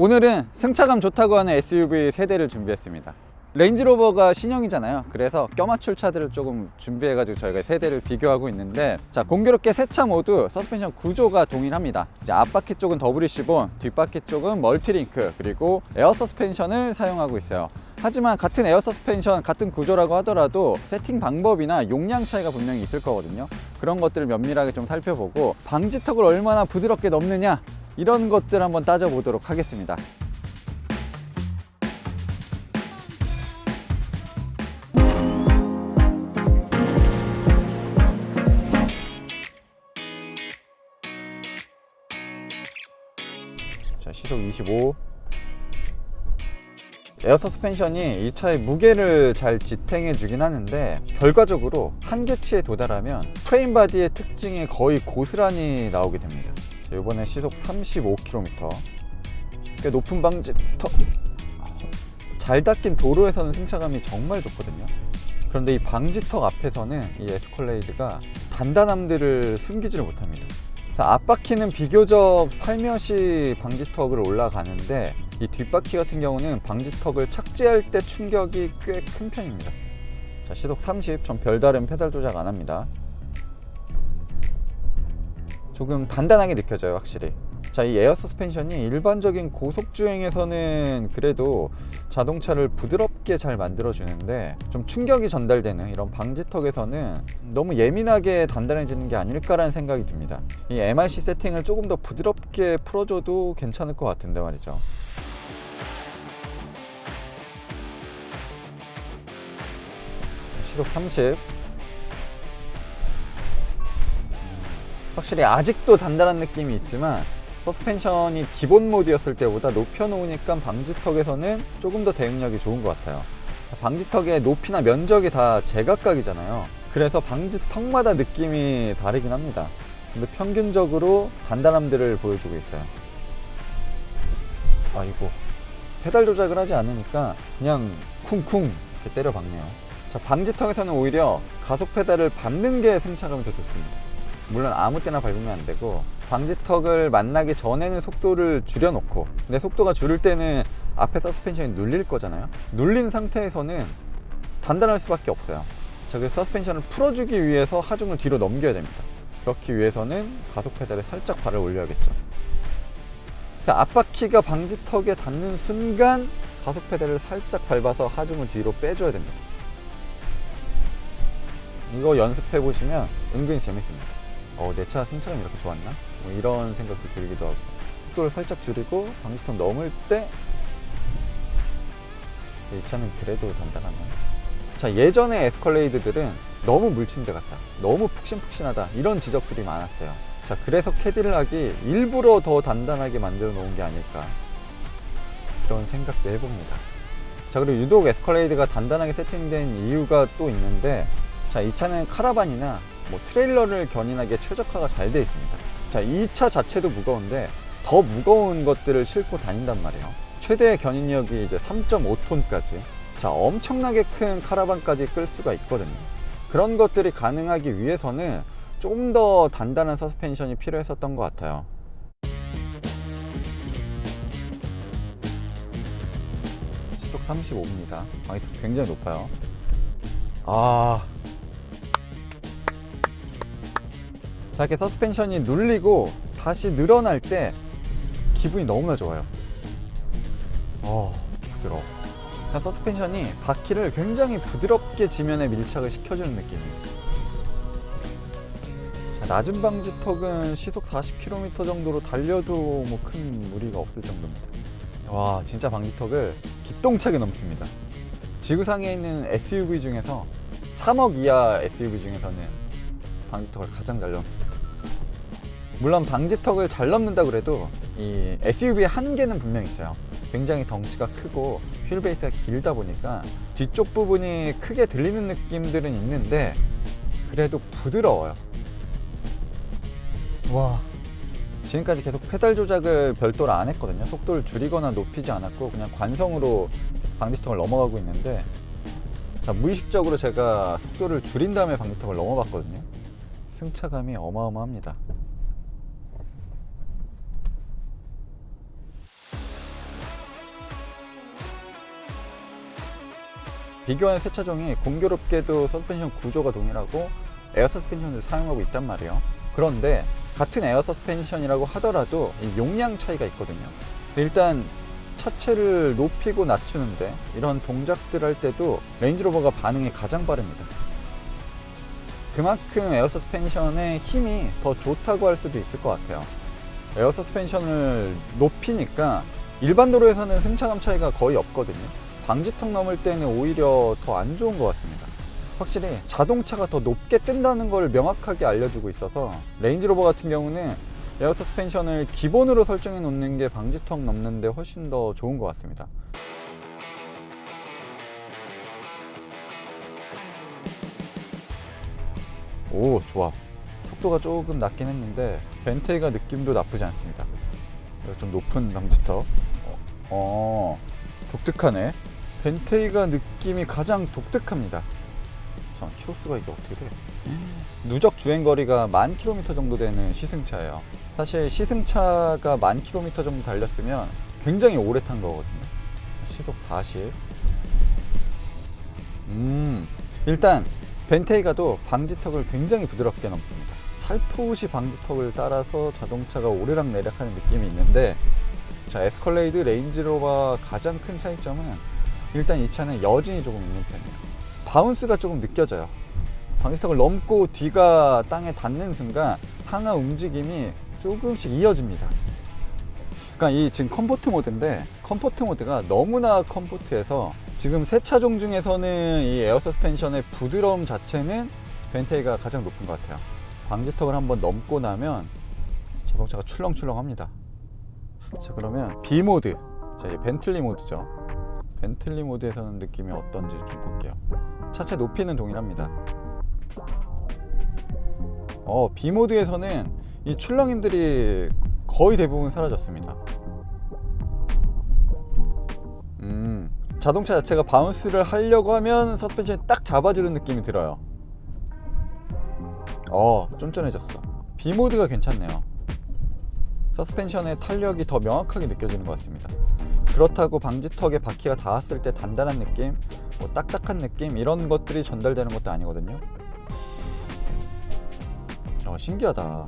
오늘은 승차감 좋다고 하는 SUV 3대를 준비했습니다. 레인지로버가 신형이잖아요. 그래서 껴맞출 차들을 조금 준비해가지고 저희가 3대를 비교하고 있는데, 자, 공교롭게 세 차 모두 서스펜션 구조가 동일합니다. 이제 앞바퀴 쪽은 WC본, 뒷바퀴 쪽은 멀티링크, 그리고 에어 서스펜션을 사용하고 있어요. 하지만 같은 에어 서스펜션, 같은 구조라고 하더라도 세팅 방법이나 용량 차이가 분명히 있을 거거든요. 그런 것들을 면밀하게 좀 살펴보고 방지턱을 얼마나 부드럽게 넘느냐, 이런 것들 한번 따져보도록 하겠습니다. 자, 시속 25. 에어 서스펜션이 이 차의 무게를 잘 지탱해 주긴 하는데, 결과적으로 한계치에 도달하면 프레임 바디의 특징이 거의 고스란히 나오게 됩니다. 자, 이번에 시속 35km, 꽤 높은 방지턱, 잘 닦인 도로에서는 승차감이 정말 좋거든요. 그런데 이 방지턱 앞에서는 이 에스컬레이드가 단단함들을 숨기지를 못합니다. 앞바퀴는 비교적 살며시 방지턱을 올라가는데, 이 뒷바퀴 같은 경우는 방지턱을 착지할 때 충격이 꽤 큰 편입니다. 자, 시속 30, 전 별다른 페달 조작 안 합니다. 조금 단단하게 느껴져요, 확실히. 자, 이 에어 서스펜션이 일반적인 고속주행에서는 그래도 자동차를 부드럽게 잘 만들어주는데, 좀 충격이 전달되는 이런 방지턱에서는 너무 예민하게 단단해지는 게 아닐까라는 생각이 듭니다. 이 MRC 세팅을 조금 더 부드럽게 풀어줘도 괜찮을 것 같은데 말이죠. 시속 30. 확실히 아직도 단단한 느낌이 있지만, 서스펜션이 기본 모드였을 때보다 높여놓으니까 방지턱에서는 조금 더 대응력이 좋은 것 같아요. 방지턱의 높이나 면적이 다 제각각이잖아요. 그래서 방지턱마다 느낌이 다르긴 합니다. 근데 평균적으로 단단함들을 보여주고 있어요. 아이고, 페달 조작을 하지 않으니까 그냥 쿵쿵 이렇게 때려 박네요. 자, 방지턱에서는 오히려 가속 페달을 밟는 게 승차감이 더 좋습니다. 물론 아무 때나 밟으면 안 되고, 방지턱을 만나기 전에는 속도를 줄여놓고, 근데 속도가 줄을 때는 앞에 서스펜션이 눌릴 거잖아요. 눌린 상태에서는 단단할 수밖에 없어요. 자, 그래서 서스펜션을 풀어주기 위해서 하중을 뒤로 넘겨야 됩니다. 그렇기 위해서는 가속 페달에 살짝 발을 올려야겠죠. 그래서 앞바퀴가 방지턱에 닿는 순간 가속 페달을 살짝 밟아서 하중을 뒤로 빼줘야 됩니다. 이거 연습해 보시면 은근히 재밌습니다. 내 차 승차감이 이렇게 좋았나? 뭐 이런 생각도 들기도 하고. 속도를 살짝 줄이고 방지턱 넘을 때 이 차는 그래도 단단하네. 자, 예전의 에스컬레이드들은 너무 물침대 같다, 너무 푹신푹신하다, 이런 지적들이 많았어요. 자, 그래서 캐딜락이 일부러 더 단단하게 만들어 놓은 게 아닐까, 그런 생각도 해봅니다. 자, 그리고 유독 에스컬레이드가 단단하게 세팅된 이유가 또 있는데, 자, 이 차는 카라반이나 뭐 트레일러를 견인하기에 최적화가 잘 되어 있습니다. 자, 이 차 자체도 무거운데 더 무거운 것들을 싣고 다닌단 말이에요. 최대 견인력이 이제 3.5톤까지. 자, 엄청나게 큰 카라반까지 끌 수가 있거든요. 그런 것들이 가능하기 위해서는 좀 더 단단한 서스펜션이 필요했었던 것 같아요. 시속 35입니다. 방지턱 굉장히 높아요. 자, 이렇게 서스펜션이 눌리고 다시 늘어날 때 기분이 너무나 좋아요. 부드러워. 자, 서스펜션이 바퀴를 굉장히 부드럽게 지면에 밀착을 시켜주는 느낌이에요. 자, 낮은 방지턱은 시속 40km 정도로 달려도 뭐 큰 무리가 없을 정도입니다. 와, 진짜 방지턱을 기똥차게 넘습니다. 지구상에 있는 SUV 중에서 3억 이하 SUV 중에서는 방지턱을 가장 잘 넘습니다. 물론 방지턱을 잘 넘는다 그래도 이 SUV의 한계는 분명히 있어요. 굉장히 덩치가 크고 휠 베이스가 길다 보니까 뒤쪽 부분이 크게 들리는 느낌들은 있는데, 그래도 부드러워요. 와, 지금까지 계속 페달 조작을 별도로 안 했거든요. 속도를 줄이거나 높이지 않았고 그냥 관성으로 방지턱을 넘어가고 있는데, 자, 무의식적으로 제가 속도를 줄인 다음에 방지턱을 넘어봤거든요. 승차감이 어마어마합니다. 비교하는 세 차종이 공교롭게도 서스펜션 구조가 동일하고 에어 서스펜션을 사용하고 있단 말이에요. 그런데 같은 에어 서스펜션이라고 하더라도 이 용량 차이가 있거든요. 일단 차체를 높이고 낮추는데 이런 동작들 할 때도 레인지로버가 반응이 가장 빠릅니다. 그만큼 에어 서스펜션의 힘이 더 좋다고 할 수도 있을 것 같아요. 에어 서스펜션을 높이니까 일반 도로에서는 승차감 차이가 거의 없거든요. 방지턱 넘을 때는 오히려 더 안 좋은 것 같습니다. 확실히 자동차가 더 높게 뜬다는 걸 명확하게 알려주고 있어서 레인지로버 같은 경우는 에어 서스펜션을 기본으로 설정해 놓는 게 방지턱 넘는데 훨씬 더 좋은 것 같습니다. 오, 좋아. 속도가 조금 낮긴 했는데 벤테이가 느낌도 나쁘지 않습니다. 좀 높은 방지턱. 독특하네. 벤테이가 느낌이 가장 독특합니다. 자, 키로수가 이게 어떻게 돼? 누적 주행거리가 10,000km 정도 되는 시승차예요. 사실 시승차가 10,000km 정도 달렸으면 굉장히 오래 탄 거거든요. 시속 40. 일단 벤테이가도 방지턱을 굉장히 부드럽게 넘습니다. 살포시 방지턱을 따라서 자동차가 오르락내리락하는 느낌이 있는데, 자, 에스컬레이드 레인지로버 가장 큰 차이점은 일단 이 차는 여진이 조금 있는 편이에요. 바운스가 조금 느껴져요. 방지턱을 넘고 뒤가 땅에 닿는 순간 상하 움직임이 조금씩 이어집니다. 그러니까 이 지금 컴포트 모드인데, 컴포트 모드가 너무나 컴포트해서 지금 세 차종 중에서는 이 에어 서스펜션의 부드러움 자체는 벤테이가 가장 높은 것 같아요. 방지턱을 한번 넘고 나면 자동차가 출렁출렁합니다. 자, 그러면 B 모드, 자, 벤틀리 모드죠. 벤틀리 모드에서는 느낌이 어떤지 좀 볼게요. 차체 높이는 동일합니다. B 모드에서는 이 출렁임들이 거의 대부분 사라졌습니다. 자동차 자체가 바운스를 하려고 하면 서스펜션이 딱 잡아주는 느낌이 들어요. 쫀쫀해졌어. B 모드가 괜찮네요. 서스펜션의 탄력이 더 명확하게 느껴지는 것 같습니다. 그렇다고 방지턱에 바퀴가 닿았을 때 단단한 느낌, 딱딱한 느낌, 이런 것들이 전달되는 것도 아니거든요. 신기하다.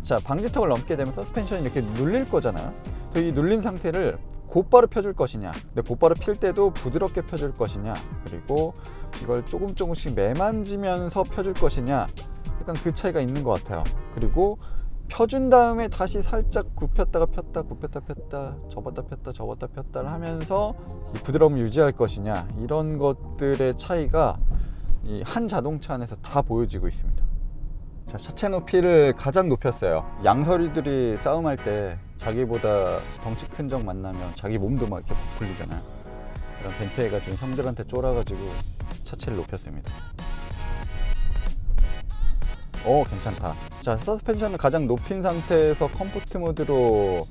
자, 방지턱을 넘게 되면 서스펜션이 이렇게 눌릴 거잖아요. 그래서 이 눌린 상태를 곧바로 펴줄 것이냐, 근데 곧바로 필 때도 부드럽게 펴줄 것이냐, 그리고 이걸 조금씩 매만지면서 펴줄 것이냐, 약간 그 차이가 있는 것 같아요. 그리고 펴준 다음에 다시 살짝 굽혔다가 폈다, 굽혔다 폈다, 접었다 폈다, 접었다 폈다를 하면서 이 부드러움을 유지할 것이냐, 이런 것들의 차이가 이 한 자동차 안에서 다 보여지고 있습니다. 자, 차체 높이를 가장 높였어요. 양서류들이 싸움할 때 자기보다 덩치 큰 적 만나면 자기 몸도 막 이렇게 부풀리잖아요. 이런 벤테이가 지금 형들한테 쫄아가지고 차체를 높였습니다. 괜찮다. 자, 서스펜션을 가장 높인 상태에서 컴포트 모드로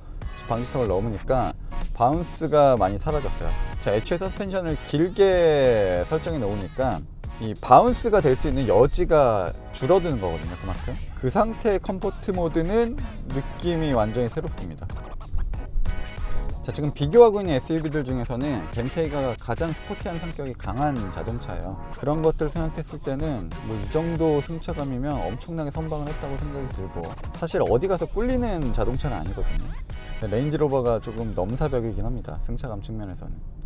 방지턱을 넘으니까 바운스가 많이 사라졌어요. 자, 애초에 서스펜션을 길게 설정해 놓으니까 이 바운스가 될 수 있는 여지가 줄어드는 거거든요. 그만큼 그 상태의 컴포트 모드는 느낌이 완전히 새롭습니다. 자, 지금 비교하고 있는 SUV들 중에서는 벤테이가 가장 스포티한 성격이 강한 자동차예요. 그런 것들 생각했을 때는 뭐 이 정도 승차감이면 엄청나게 선방을 했다고 생각이 들고, 사실 어디 가서 꿀리는 자동차는 아니거든요. 레인지로버가 조금 넘사벽이긴 합니다. 승차감 측면에서는.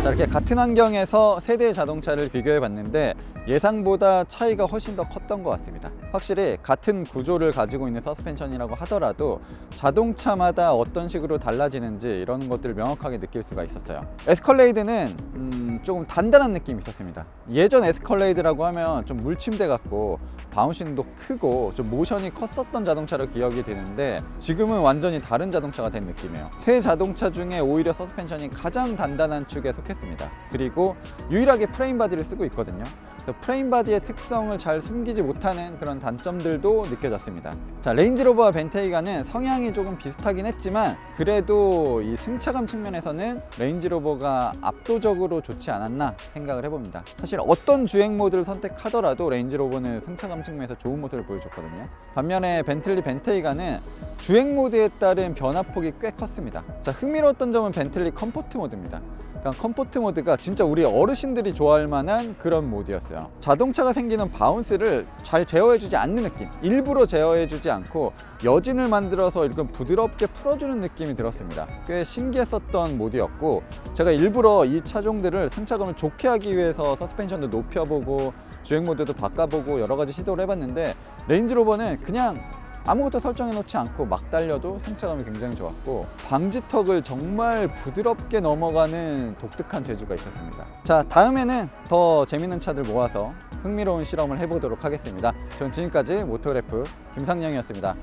자, 이렇게 같은 환경에서 세 대의 자동차를 비교해 봤는데 예상보다 차이가 훨씬 더 컸던 것 같습니다. 확실히 같은 구조를 가지고 있는 서스펜션이라고 하더라도 자동차마다 어떤 식으로 달라지는지 이런 것들을 명확하게 느낄 수가 있었어요. 에스컬레이드는 조금 단단한 느낌이 있었습니다. 예전 에스컬레이드라고 하면 좀 물침대 같고 바운싱도 크고 좀 모션이 컸었던 자동차로 기억이 되는데 지금은 완전히 다른 자동차가 된 느낌이에요. 새 자동차 중에 오히려 서스펜션이 가장 단단한 축에 속했습니다. 그리고 유일하게 프레임 바디를 쓰고 있거든요. 프레임 바디의 특성을 잘 숨기지 못하는 그런 단점들도 느껴졌습니다. 자, 레인지로버와 벤테이가는 성향이 조금 비슷하긴 했지만 그래도 이 승차감 측면에서는 레인지로버가 압도적으로 좋지 않았나 생각을 해봅니다. 사실 어떤 주행 모드를 선택하더라도 레인지로버는 승차감 측면에서 좋은 모습을 보여줬거든요. 반면에 벤틀리 벤테이가는 주행 모드에 따른 변화폭이 꽤 컸습니다. 자, 흥미로웠던 점은 벤틀리 컴포트 모드입니다. 그러니까 컴포트 모드가 진짜 우리 어르신들이 좋아할 만한 그런 모드였어요. 자동차가 생기는 바운스를 잘 제어해주지 않는 느낌, 일부러 제어해주지 않고 여진을 만들어서 이렇게 부드럽게 풀어주는 느낌이 들었습니다. 꽤 신기했었던 모드였고 제가 일부러 이 차종들을 승차감을 좋게 하기 위해서 서스펜션도 높여보고 주행 모드도 바꿔보고 여러 가지 시도를 해봤는데 레인지로버는 그냥 아무것도 설정해 놓지 않고 막 달려도 승차감이 굉장히 좋았고 방지턱을 정말 부드럽게 넘어가는 독특한 재주가 있었습니다. 자, 다음에는 더 재밌는 차들 모아서 흥미로운 실험을 해보도록 하겠습니다. 전 지금까지 모토그래프 김상영이었습니다.